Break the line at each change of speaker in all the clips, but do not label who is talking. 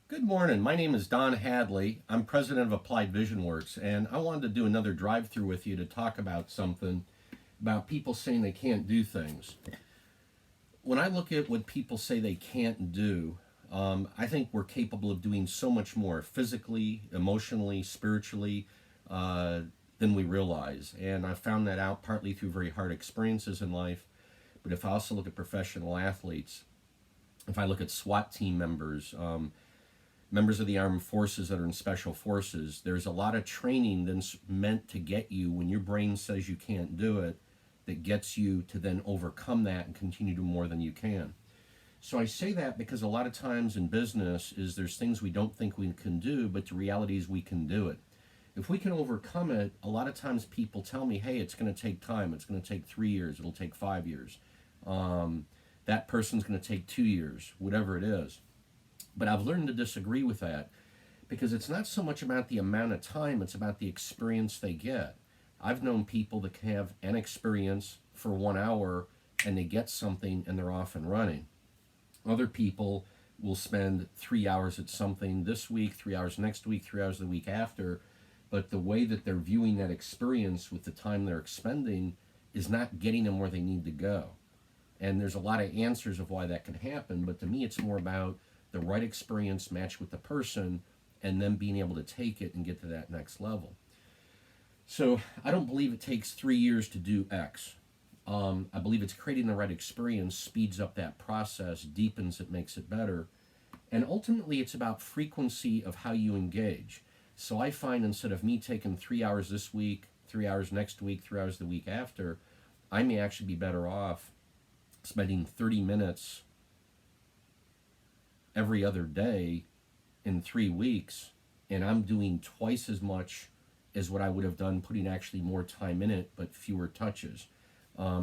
Good morning. My name is Don Hadley. I'm president of Applied Vision Works, and I wanted to do another drive through with you to talk about something about people saying they can't do things. When I look at what people say they can't do, I think we're capable of doing so much more physically, emotionally, spiritually uh, than we realize. And I found that out partly through very hard experiences in life. But if I also look at professional athletes, if I look at SWAT team members, members of the armed forces that are in special forces, there's a lot of training that's meant to get you when your brain says you can't do it, that gets you to then overcome that and continue to do more than you can. So I say that because a lot of times in business is there's things we don't think we can do, but the reality is we can do it. If we can overcome it, a lot of times people tell me, hey, it's going to take time. It's going to take 3 years. It'll take 5 years. That person's going to take 2 years, whatever it is. But I've learned to disagree with that because it's not so much about the amount of time, it's about the experience they get. I've known people that can have an experience for 1 hour and they get something and they're off and running. Other people will spend 3 hours at something this week, 3 hours next week, 3 hours the week after, but the way that they're viewing that experience with the time they're expending is not getting them where they need to go. And there's a lot of answers of why that can happen, but to me it's more about the right experience matched with the person and then being able to take it and get to that next level. So I don't believe it takes 3 years to do X. I believe it's creating the right experience, speeds up that process, deepens it, makes it better. And ultimately, it's about frequency of how you engage. So I find instead of me taking 3 hours this week, 3 hours next week, 3 hours the week after, I may actually be better off spending 30 minutes every other day in 3 weeks, and I'm doing twice as much as what I would have done putting actually more time in it, but fewer touches.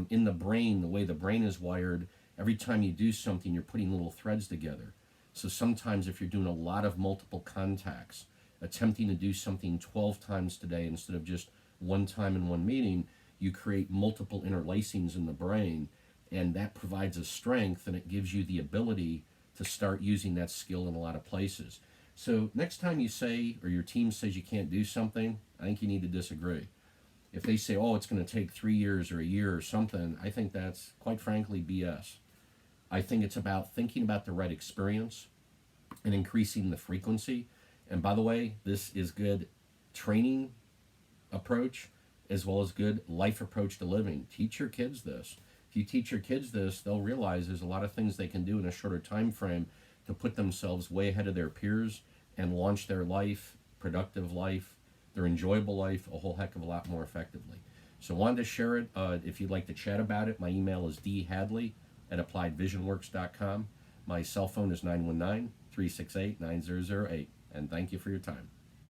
In the brain, the way the brain is wired, every time you do something, you're putting little threads together. So sometimes if you're doing a lot of multiple contacts, attempting to do something 12 times today instead of just one time in one meeting, you create multiple interlacings in the brain, and that provides a strength and it gives you the ability to start using that skill in a lot of places. So next time you say, or your team says you can't do something, I think you need to disagree. If they say, oh, it's going to take 3 years or a year or something, I think that's, quite frankly, BS. I think it's about thinking about the right experience and increasing the frequency. And by the way, this is good training approach as well as good life approach to living. Teach your kids this. If you teach your kids this, they'll realize there's a lot of things they can do in a shorter time frame to put themselves way ahead of their peers and launch their life, productive life, their enjoyable life, a whole heck of a lot more effectively. So I wanted to share it. If you'd like to chat about it, my email is dhadley@appliedvisionworks.com. My cell phone is 919-368-9008. And thank you for your time.